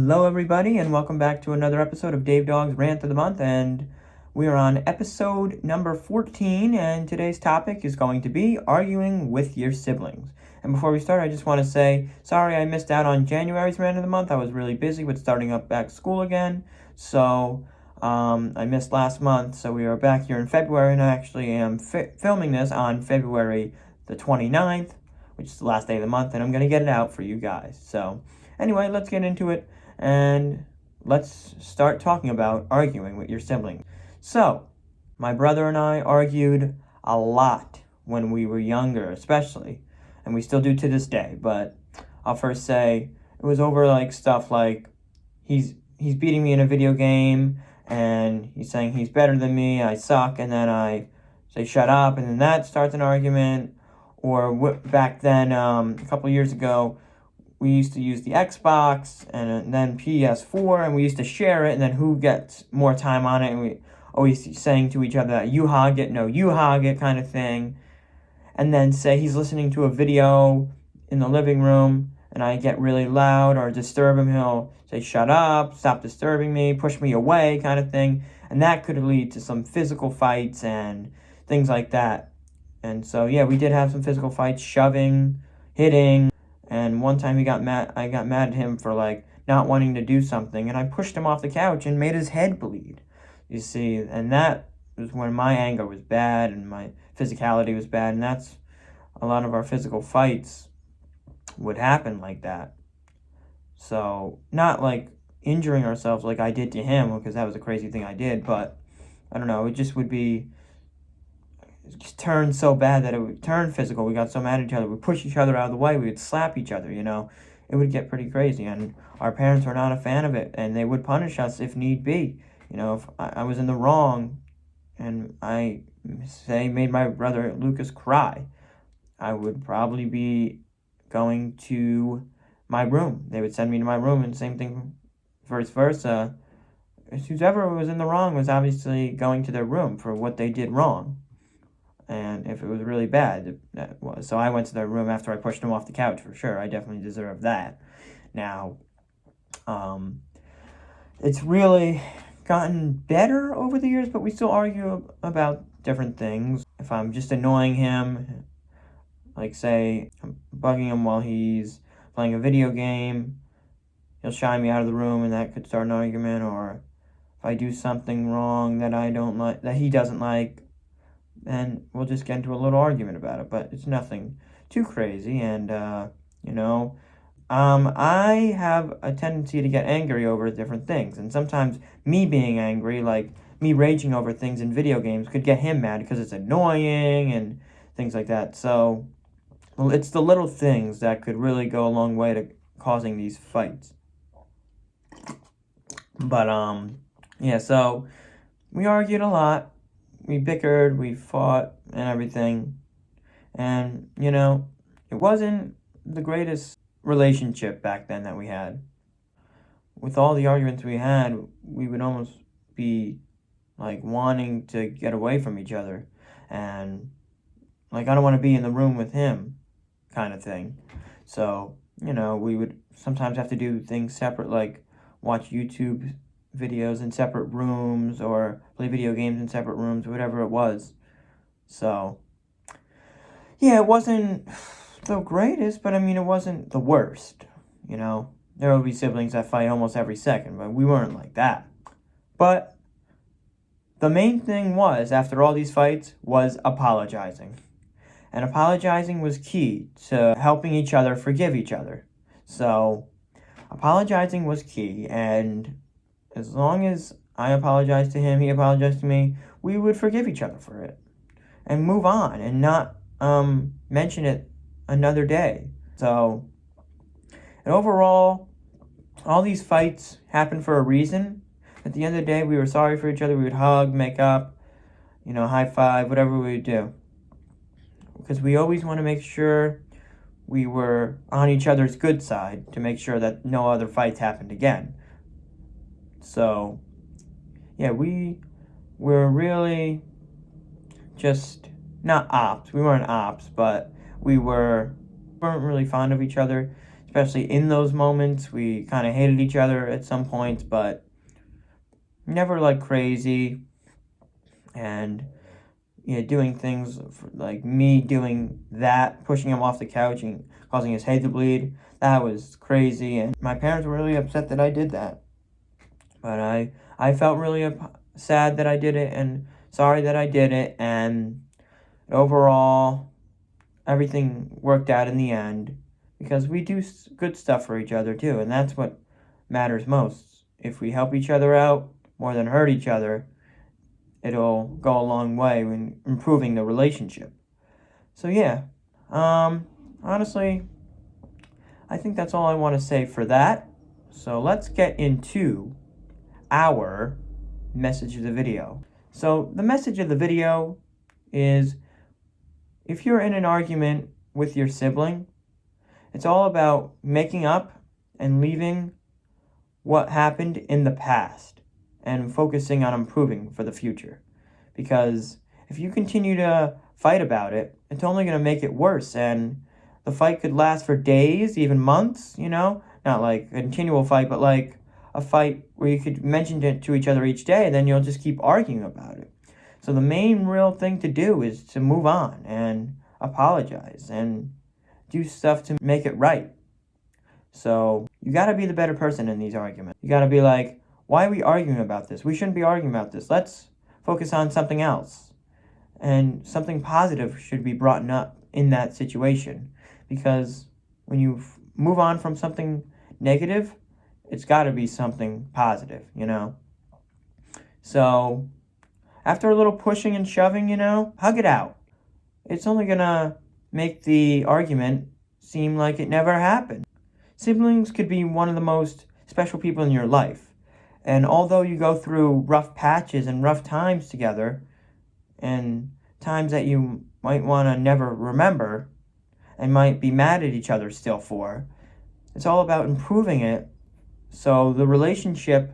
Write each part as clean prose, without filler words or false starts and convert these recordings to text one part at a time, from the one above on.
Hello, everybody, and welcome back to another episode of Dawg's Rant of the Month, and we are on episode number 14, and today's topic is going to be arguing with your siblings. And before we start, I just want to say, sorry I missed out on January's Rant of the Month. I was really busy with starting up back school again, so I missed last month, so we are back here in February, and I actually am filming this on February the 29th, which is the last day of the month, and I'm going to get it out for you guys. So anyway, let's get into it. And let's start talking about arguing with your siblings. So, my brother and I argued a lot when we were younger, especially, and we still do to this day. But I'll first say it was over like stuff like he's beating me in a video game, and he's saying he's better than me, I suck, and then I say shut up, and then that starts an argument. Or back then, a couple years ago, we used to use the Xbox and then PS4, and we used to share it, and then who gets more time on it, and we always saying to each other that you hog it, no, you hog it kind of thing. And then say he's listening to a video in the living room, and I get really loud or disturb him, he'll say shut up, stop disturbing me, push me away kind of thing. And that could lead to some physical fights and things like that. And so, yeah, we did have some physical fights, shoving, hitting. And one time I got mad at him for like not wanting to do something, and I pushed him off the couch and made his head bleed. You see, and that was when my anger was bad and my physicality was bad, and that's a lot of our physical fights would happen like that. So, not like injuring ourselves like I did to him, because that was a crazy thing I did, but I don't know, it just would be turned so bad that it would turn physical. We got so mad at each other. We'd push each other out of the way. We would slap each other, It would get pretty crazy, and our parents were not a fan of it, and they would punish us if need be. If I was in the wrong and I, say, made my brother Lucas cry, I would probably be going to my room. They would send me to my room, and same thing vice versa. Whoever was in the wrong was obviously going to their room for what they did wrong. And if it was really bad, that was. So I went to their room after I pushed him off the couch, for sure. I definitely deserve that. Now, it's really gotten better over the years, but we still argue about different things. If I'm just annoying him, like say, I'm bugging him while he's playing a video game, he'll shy me out of the room, and that could start an argument. Or if I do something wrong that I don't like, that he doesn't like, then we'll just get into a little argument about it, but it's nothing too crazy. And I have a tendency to get angry over different things, and sometimes me being angry, like me raging over things in video games, could get him mad because it's annoying and things like that. So, well, it's the little things that could really go a long way to causing these fights. But yeah, so we argued a lot. We bickered, we fought, and everything. And, it wasn't the greatest relationship back then that we had. With all the arguments we had, we would almost be, like, wanting to get away from each other. And, like, I don't want to be in the room with him, kind of thing. So, we would sometimes have to do things separate, like watch YouTube videos in separate rooms, or play video games in separate rooms, whatever it was. So, yeah, it wasn't the greatest, but it wasn't the worst, There would be siblings that fight almost every second, but we weren't like that. But the main thing was, after all these fights, was apologizing. And apologizing was key to helping each other forgive each other. So, apologizing was key, and as long as I apologized to him, he apologized to me, we would forgive each other for it and move on and not mention it another day. So, and overall, all these fights happened for a reason. At the end of the day, we were sorry for each other. We would hug, make up, high five, whatever we would do. Because we always want to make sure we were on each other's good side to make sure that no other fights happened again. So, yeah, we were really just not ops. We weren't ops, but we weren't really fond of each other, especially in those moments. We kind of hated each other at some points, but never like crazy. And doing things like me doing that, pushing him off the couch and causing his head to bleed. That was crazy, and my parents were really upset that I did that. But I felt really sad that I did it, and sorry that I did it, and overall, everything worked out in the end, because we do good stuff for each other too, and that's what matters most. If we help each other out more than hurt each other, it'll go a long way in improving the relationship. So yeah, honestly, I think that's all I want to say for that. So let's get into our message of the video. So the message of the video is, if you're in an argument with your sibling, it's all about making up and leaving what happened in the past and focusing on improving for the future. Because if you continue to fight about it, it's only going to make it worse, and the fight could last for days, even months, not like a continual fight, but like a fight where you could mention it to each other each day, and then you'll just keep arguing about it. So the main real thing to do is to move on and apologize and do stuff to make it right. So you got to be the better person in these arguments. You got to be like, why are we arguing about this? We shouldn't be arguing about this. Let's focus on something else. And something positive should be brought up in that situation. Because when you move on from something negative, it's got to be something positive, So after a little pushing and shoving, hug it out. It's only going to make the argument seem like it never happened. Siblings could be one of the most special people in your life. And although you go through rough patches and rough times together, and times that you might want to never remember and might be mad at each other still for, it's all about improving it so the relationship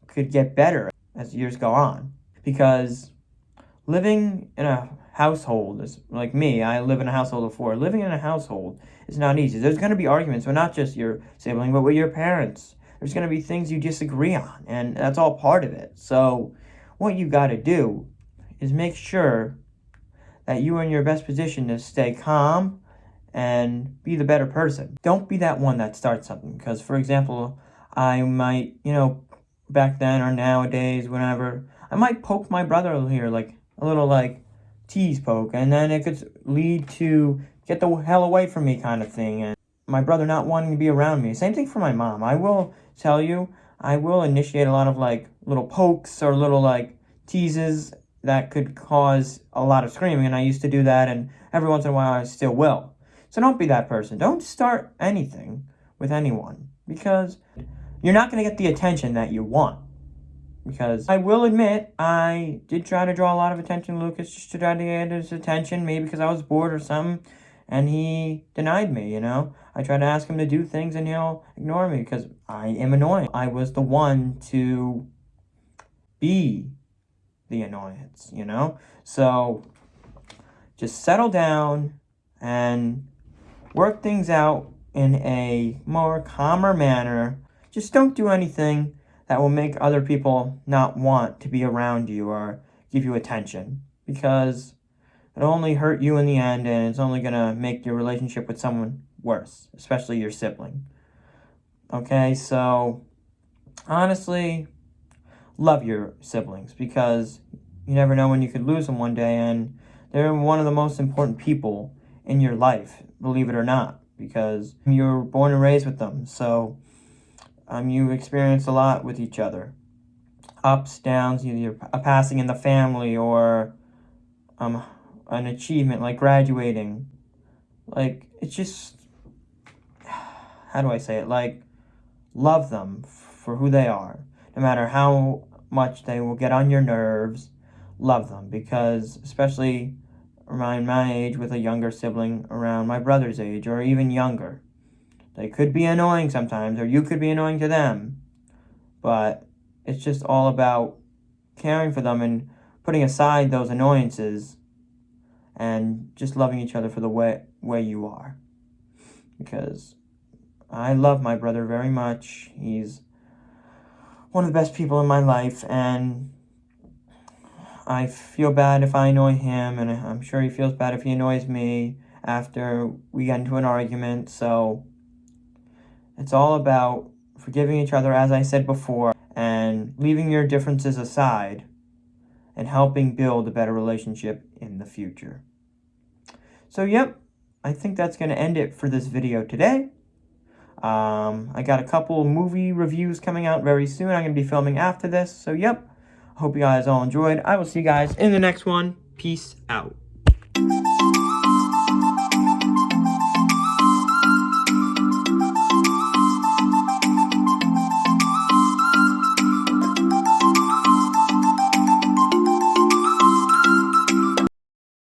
could get better as years go on. Because living in a household is like me. I live in a household of 4. Living in a household is not easy. There's going to be arguments, but not just your sibling, but with your parents. There's going to be things you disagree on, and that's all part of it. So what you got to do is make sure that you are in your best position to stay calm and be the better person. Don't be that one that starts something. Because, for example, I might, back then or nowadays, whenever, I might poke my brother here, like a little like tease poke, and then it could lead to get the hell away from me kind of thing, and my brother not wanting to be around me. Same thing for my mom. I will tell you, I will initiate a lot of like little pokes or little like teases that could cause a lot of screaming, and I used to do that, and every once in a while I still will. So don't be that person. Don't start anything with anyone, because you're not going to get the attention that you want. Because I will admit, I did try to draw a lot of attention to Lucas, just to try to get his attention, maybe because I was bored or something, and he denied me, I tried to ask him to do things, and he'll ignore me because I am annoying. I was the one to be the annoyance, So just settle down and work things out in a more calmer manner. Just don't do anything that will make other people not want to be around you or give you attention, because it'll only hurt you in the end, and it's only going to make your relationship with someone worse, especially your sibling. Okay, so honestly, love your siblings, because you never know when you could lose them one day, and they're one of the most important people in your life, believe it or not, because you're born and raised with them. So you experience a lot with each other. Ups, downs, either a passing in the family or an achievement like graduating. Like, it's just, how do I say it? Like, love them for who they are. No matter how much they will get on your nerves, love them. Because, especially around my age with a younger sibling, around my brother's age, or even younger, they could be annoying sometimes, or you could be annoying to them. But it's just all about caring for them and putting aside those annoyances and just loving each other for the way you are. Because I love my brother very much. He's one of the best people in my life, and I feel bad if I annoy him, and I'm sure he feels bad if he annoys me after we get into an argument. So it's all about forgiving each other, as I said before, and leaving your differences aside and helping build a better relationship in the future. So, yep, I think that's going to end it for this video today. I got a couple movie reviews coming out very soon. I'm going to be filming after this. So, yep, hope you guys all enjoyed. I will see you guys in the next one. Peace out.